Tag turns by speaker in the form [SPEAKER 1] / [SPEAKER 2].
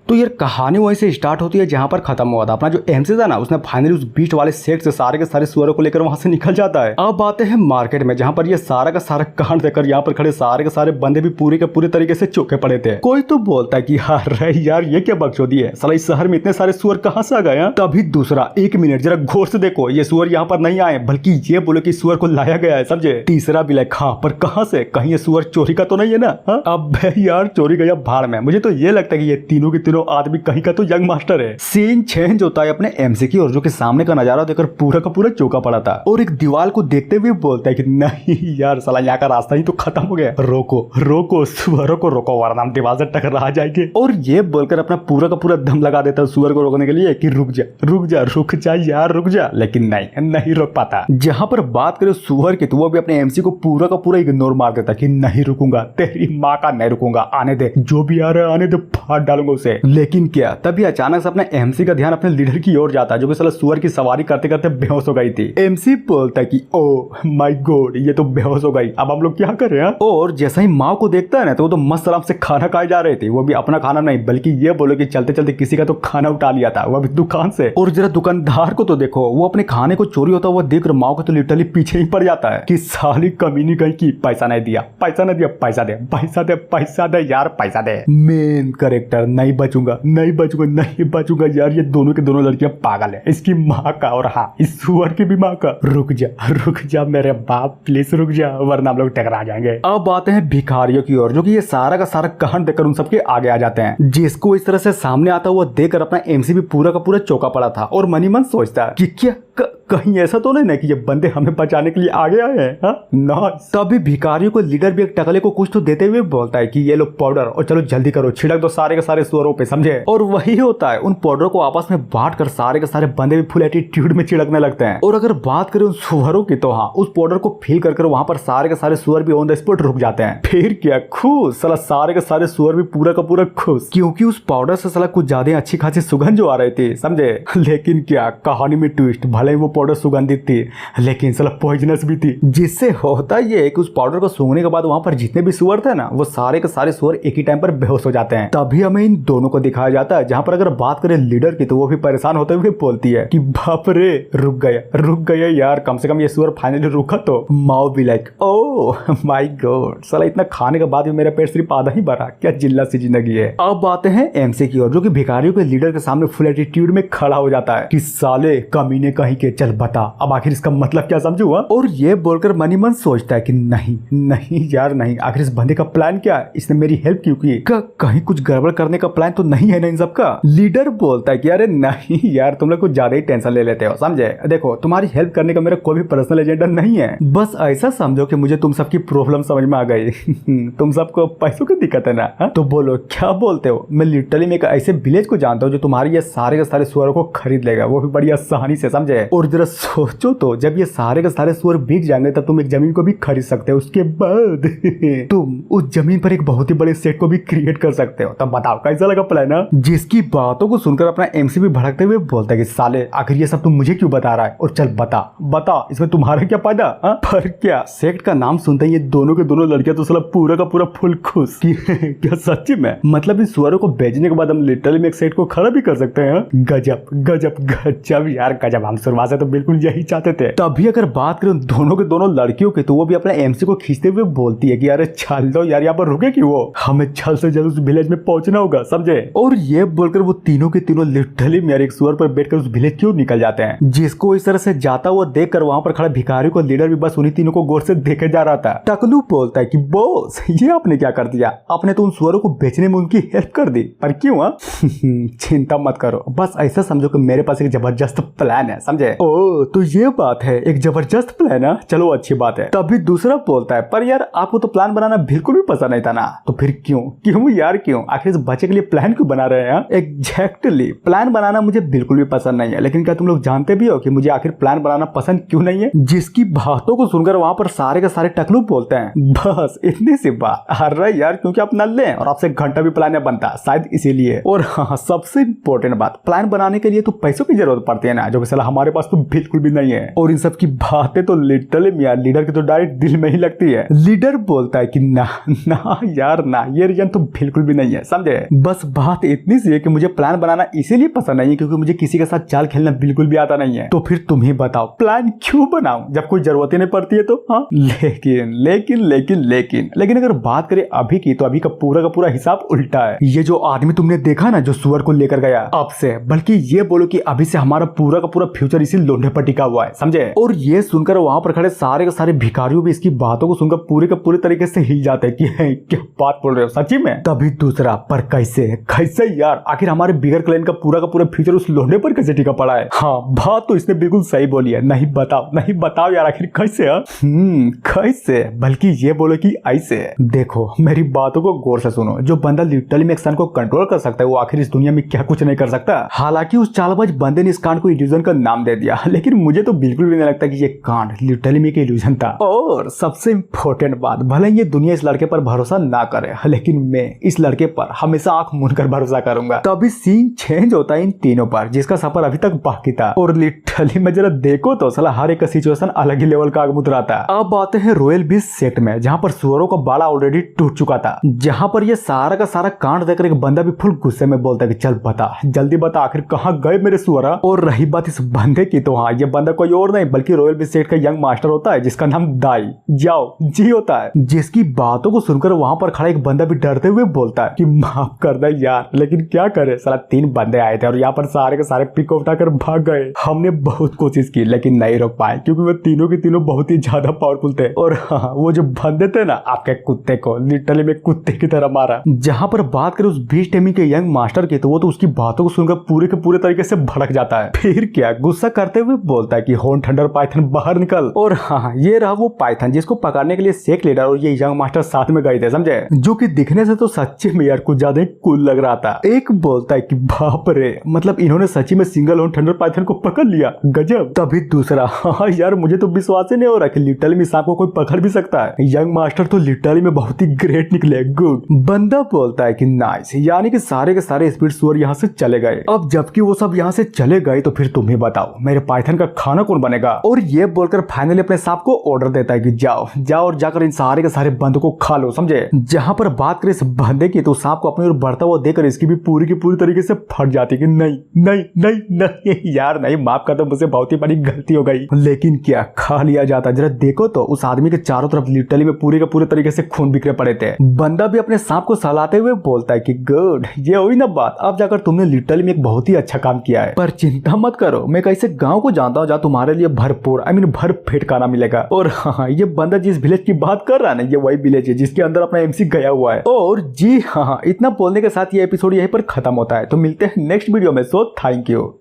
[SPEAKER 1] तो यार कहानी वहीं से स्टार्ट होती है जहां पर खत्म हुआ था। अपना जो एमसी था ना, उसने फाइनली उस बीच वाले सेट से सारे के सारे सुअरों को लेकर वहां से निकल जाता है। अब आते हैं मार्केट में, जहां पर ये सारा का सारा कांड देखकर यहाँ पर खड़े सारे के सारे बंदे भी पूरे के पूरे तरीके से चौके पड़े थे। कोई तो बोलता है कि यार ये क्या बकचोदी है, साला इस शहर में इतने सारे सुअर कहां से आ गए। तभी दूसरा, एक मिनट जरा गौर से देखो, ये सुअर यहाँ पर नहीं आए बल्कि ये बोले कि सुअर को लाया गया है, समझे। तीसरा भी लाइक हाँ, पर कहां से, कहीं ये सुअर चोरी का तो नहीं है ना। अब यार चोरी गया भाड़ में। मुझे तो ये लगता है कि ये तीनों के तीनों आदमी कहीं का तो यंग मास्टर है। सीन चेंज होता है अपने एमसी की और जो के सामने का नजारा देखकर पूरा का पूरा चौका पड़ा था और एक दीवार को देखते हुए बोलता है कि नहीं यार, साला यहाँ का रास्ता ही तो खत्म हो गया, रोको रोको सुअरों को रोको वरना हम दीवार से टकरा जाएंगे। और ये बोलकर अपना पूरा का पूरा दम लगा देता है सुअर को रोकने के लिए कि रुक जा रुक जा रुक जा यार रुक जा, लेकिन नहीं रोक पाता। जहां पर बात करें सुअर की, तो वो भी अपने एमसी को पूरा का पूरा इग्नोर मार देता कि नहीं रुकूंगा, तेरी माँ का नहीं रुकूंगा, आने दे, जो भी आ रहा है आने दे, फाड़ डालूंगा उसे। लेकिन क्या, तभी अचानक से अपने एमसी का ध्यान अपने लीडर की ओर जाता है जो कि साला सुअर की सवारी करते करते बेहोश हो गई थी। एमसी बोलता है कि ओ माय गॉड, ये तो बेहोश हो गई, अब हम लोग क्या कर रहे हैं। और जैसा ही माँ को देखता है ना, तो वो तो मस्त आराम से खाना खाए जा रहे थे। वो भी अपना खाना नहीं बल्कि ये बोलो कि चलते चलते किसी का तो खाना उठा लिया था, वो भी दुकान से। और जरा दुकानदार को तो देखो, वो अपने खाने को चोरी होता हुआ देख माँ को तो लिटरली पीछे ही पड़ जाता है कि साली कमीनी कहीं की, पैसा नहीं दिया, पैसा नहीं दिया, पैसा दे पैसा दे पैसा दे यार पैसा दे। मेन कैरेक्टर, नहीं बचूंगा नहीं बचूंगा नहीं बचूंगा यार, ये दोनों के दोनों लड़कियां पागल है, इसकी माँ का और हाँ इस सुअर की भी माँ का। रुक जा मेरे बाप, प्लीज रुक जा वरना हम लोग टकरा जाएंगे। अब आते हैं भिखारियों की ओर जो कि ये सारा का सारा कांड देखकर उन सबके आगे आ जाते हैं। जिसको इस तरह से सामने आता हुआ देखकर अपना एमसी भी पूरा का पूरा चौका पड़ा था और मनी मन सोचता है कि क्या कहीं ऐसा तो नहीं ना कि ये बंदे हमें बचाने के लिए आगे आए हैं। तभी भिखारियों को लीडर भी एक टकले को कुछ तो देते हुए बोलता है कि ये लो पाउडर और चलो जल्दी करो, छिड़क दो सारे के सारे सुअरों पे, समझे। और वही होता है, उन पाउडर को आपस में बांट कर सारे के सारे बंदे भी फुल एटीट्यूड में छिड़कने लगते हैं। और अगर बात करें उन सुअरों की, तो हाँ उस पाउडर को फील कर वहां पर सारे के सारे सुअर भी ऑन द स्पॉट रुक जाते हैं। फिर क्या खुश, साला सारे के सारे सुअर भी पूरा का पूरा खुश, क्योंकि उस पाउडर से साला कुछ ज्यादा अच्छी खासी सुगंध जो आ रही थी, समझे। लेकिन क्या कहानी में ट्विस्ट, भले ही वो पाउडर सुगंधित थी लेकिन साला पॉइजनस भी थी। जिससे होता ये है कि उस पाउडर को सूंघने के बाद वहां पर जितने भी सुअर थे ना, वो सारे के सारे सुअर एक ही टाइम पर बेहोश हो जाते हैं। तभी हमें इन दोनों को दिखाया जाता है, जहां पर अगर बात करें लीडर की, तो वो भी परेशान होते हुए बोलती है कि बाप रे रुक गया यार, कम से कम ये सुअर फाइनली रुका तो। माओ भी लाइक ओ माय गॉड, साला इतना खाने के बाद भी मेरा पेट सिर्फ आधा ही भरा, क्या जिल्ला सी जिंदगी है। अब आते हैं एमसी की ओर जो कि भिखारियों के लीडर के सामने फुल एटीट्यूड में खड़ा हो जाता है कि साले कमीने कहीं के, चल बता अब आखिर इसका मतलब क्या, समझू। और ये बोलकर मनी मन सोचता है कि नहीं यार नहीं, आखिर इस बंदे का प्लान क्या है, इसने मेरी हेल्प क्यों की, कहीं कुछ गड़बड़ करने का प्लान तो नहीं है ना इन सबका। लीडर बोलता है कि अरे नहीं यार, तुम लोग कुछ ज्यादा ही टेंशन ले लेते हो, समझे। देखो तुम्हारी हेल्प करने का मेरा कोई भी पर्सनल एजेंडा नहीं है, बस ऐसा समझो कि मुझे तुम सबकी प्रॉब्लम समझ में आ गई। तुम सबको पैसों की दिक्कत है ना, तो बोलो क्या बोलते हो। मैं लिटरली में एक ऐसे विलेज को जानता हूँ जो तुम्हारी ये सारे के सारे सुअरों को खरीद लेगा, वो भी बड़ी आसानी से, समझे। और जरा सोचो तो, जब ये सारे के सारे सुअर बिक जाएंगे तब तुम एक जमीन को भी खरीद सकते हो, उसके बाद तुम उस जमीन पर एक बहुत ही बड़े सेट को भी क्रिएट कर सकते हो। तब बताओ कैसा लगा प्लान। जिसकी बातों को सुनकर अपना एमसी भी भड़कते हुए बोलता है कि साले आखिर ये सब तुम मुझे क्यों बता रहा है, और चल बता इसमें तुम्हारा क्या फायदा। पर क्या सेक्ट का नाम सुनते ही ये दोनों के दोनों लड़कियां तो साला पूरा का पूरा फुल खुश कि क्या सच्ची में, मतलब इन सुअरों को बेचने के बाद हम लिटरली में एक सेट को खड़ा भी कर सकते हैं। गजब यार गजब, हम शुरुआत से तो बिल्कुल यही चाहते थे। तभी अगर बात करें दोनों के दोनों लड़कियों की, तो वो भी अपने एमसी को खींचते हुए बोलती है कि अरे चल दो यार, यहाँ पर रुके कि वो, हमें जल्द से जल्द उस विलेज में पहुंचना होगा, समझे। और ये बोलकर वो तीनों के तीनों लिटरली में एक सुअर पर बैठकर उस विलेज की ओर निकल जाते हैं। जिसको इस तरह से जाता हुआ देखकर वहां पर खड़ा भिखारियों को लीडर भी बस उन्हीं तीनों को गौर से देखे जा रहा था। टकलू बोलता है कि बॉस ये आपने क्या कर दिया, आपने तो उन सुअरों को बेचने में उनकी हेल्प कर दी, पर क्यों। चिंता मत करो, बस ऐसा समझो कि मेरे पास एक जबरदस्त प्लान है, समझे। ओ तो ये बात है, एक जबरदस्त प्लान है, चलो अच्छी बात है। तभी दूसरा बोलता है पर यार आपको तो प्लान बनाना बिल्कुल भी पसंद नहीं था ना, तो फिर क्यों यार क्यों, आखिर इस बच्चे के लिए प्लान क्यों बना रहे हैं। एग्जैक्टली, प्लान बनाना मुझे बिल्कुल भी पसंद नहीं है, लेकिन क्या तुम लोग जानते भी हो कि मुझे आखिर प्लान बनाना पसंद क्यों नहीं है। जिसकी बातों को सुनकर वहां पर सारे के सारे टकलू बोलते हैं बस इतनी सी बात। अरे यार क्योंकि आप नल्ले हैं और आपसे घंटा भी प्लान नहीं बनता, शायद इसीलिए। और हाँ सबसे इम्पोर्टेंट बात, प्लान बनाने के लिए तो पैसों की जरूरत पड़ती है ना, जो कि साला हमारे पास तो बिल्कुल भी नहीं है। और इन सब की बातें तो लिटरली यार लीडर के तो डायरेक्ट दिल में ही लगती है। लीडर बोलता है कि ना यार ना, ये रीजन तो बिल्कुल भी नहीं है, समझे। बस बात इतनी सी है कि मुझे प्लान बनाना इसीलिए पसंद नहीं है क्योंकि मुझे किसी के साथ चाल खेलना बिल्कुल भी आता नहीं है। तो फिर तुम ही बताओ प्लान क्यों बनाऊं जब कोई जरूरत ही नहीं पड़ती है तो। हाँ लेकिन लेकिन लेकिन लेकिन लेकिन अगर बात करें अभी की तो अभी का पूरा हिसाब उल्टा है। ये जो आदमी तुमने देखा ना जो सुअर को लेकर गया अब से, बल्कि ये बोलो कि अभी से हमारा पूरा का पूरा फ्यूचर इसी लोंढे पर टिका हुआ है, समझे। और ये सुनकर वहां पर खड़े सारे के सारे भिखारियों भी इसकी बातों को सुनकर पूरे के पूरे तरीके से हिल जाते हैं कि क्या बात बोल रहे हो सच्ची में। तभी दूसरा पर कैसे कैसे यार, आखिर हमारे बिगर क्लैन का पूरा फ्यूचर उस लोंढे पर कैसे टिका पड़ा है। हाँ बात तो इसने बिल्कुल सही बोली है। नहीं बताओ यार आखिर कैसे। कैसे, बल्कि ये बोलो कि ऐसे। देखो मेरी बातों को गौर से सुनो, जो बंदा लिटरली में एक सन को कंट्रोल कर सकता है वो आखिर इस दुनिया में क्या कुछ नहीं कर सकता। हालांकि उस चालबाज बंदे ने इस कांड को इल्यूजन का नाम दे दिया, लेकिन मुझे तो बिल्कुल भी नहीं लगता कि ये कांड लिटरली में एक इल्यूजन था। और सबसे इम्पोर्टेंट बात, भले ये दुनिया इस लड़के पर भरोसा ना करे लेकिन मैं इस लड़के पर हमेशा आंख मूंद कर भरोसा करूंगा। तभी सीन चेंज होता है इन तीनों पर जिसका सफर अभी तक बाकी था। और लिटरली में जरा देखो तो साला हर एक सिचुएशन अलग ही लेवल का मुद्राता है। अब आते हैं रॉयल बीस्ट सेट में जहाँ पर सुअरों का बाड़ा ऑलरेडी टूट चुका था, जहाँ पर ये सारा का सारा कांड देखकर एक बंदा भी फुल गुस्से में बोलता है कि चल बता जल्दी बता आखिर कहाँ गए मेरे सुअरा। और रही बात इस बंदे की तो हाँ ये बंदा कोई और नहीं बल्कि रॉयल बीस्ट सेट का यंग मास्टर होता है जिसका नाम दाई जाओ जी होता है, जिसकी बातों को सुनकर वहां पर खड़ा एक बंदा भी डरते हुए बोलता है कि माफ कर दे यार लेकिन क्या करे साला 3 बंदे आए थे और यहाँ पर सारे के सारे पिक उठाकर भाग गए। हमने बहुत कोशिश की लेकिन नहीं रोक पाए क्योंकि वो तीनों के तीनों बहुत ही ज्यादा पावरफुल थे। और हाँ वो जो बंदे थे ना आपके कुत्ते को लिटरली में कुत्ते की तरह मारा। जहाँ पर बात करें उस बीच टेमी के यंग मास्टर की तो वो तो उसकी बातों को सुनकर पूरे के पूरे तरीके से भड़क जाता है। फिर क्या गुस्सा करते हुए बोलता है कि होन थंडर पाइथन बाहर निकल। और हाँ ये रहा वो पाइथन जिसको पकड़ने के लिए शेख लीडर और ये यंग मास्टर साथ में गए थे, समझे, जो कि दिखने से तो सच्चे में यार कुछ ज्यादा कूल लग रहा था। एक बोलता है कि बाप रे मतलब इन्होंने सच्ची में सिंगल होन थंडर पाइथन को पकड़ लिया, गजब। तभी दूसरा हाँ यार मुझे तो विश्वास ही नहीं हो रहा कि लिटरली में सांप को कोई पकड़ भी सकता है। यंग मास्टर तो लिटरली में बहुत ही ग्रेट निकले, गुड। बंदा बोलता है कि नाइस, यानी कि सारे के सारे स्पीड सुअर यहाँ से चले गए। अब जबकि वो सब यहाँ से चले गए तो फिर तुम ही बताओ मेरे पाइथन का खाना कौन बनेगा। और ये बोलकर फाइनली अपने सांप को ऑर्डर देता है कि जाओ जाओ और जाकर इन सारे के सारे बंदों को खा लो, समझे। जहाँ पर बात करें इस बंदे की तो सांप को अपनी ओर बढ़ता हुआ देखकर इसकी भी पूरी की पूरी तरीके से फट जाती कि नहीं नहीं नहीं नहीं यार नहीं, माफ कर दो मुझसे बहुत ही बड़ी गलती हो गई। लेकिन क्या खा लिया जाता। जरा देखो तो उस आदमी के चारों तरफ लिटरली में पूरे के पूरे तरीके से खून बिखरे पड़े थे। बंदा भी अपने सांप को सहलाते हुए बोलता है कि गुड, ये हुई ना बात, अब जाकर तुमने लिटरली में एक बहुत ही अच्छा काम किया है। पर चिंता मत करो, मैं कैसे गांव को जानता हूँ जहाँ तुम्हारे लिए भरपूर भर पेट खाना मिलेगा। और हाँ ये बंदा जिस विलेज की बात कर रहा है ना ये वही विलेज है जिसके अंदर अपना एमसी गया हुआ है। और जी हाँ इतना बोलने के साथ ये एपिसोड यहीं पर खत्म होता है। तो मिलते हैं नेक्स्ट वीडियो में, सो थैंक यू।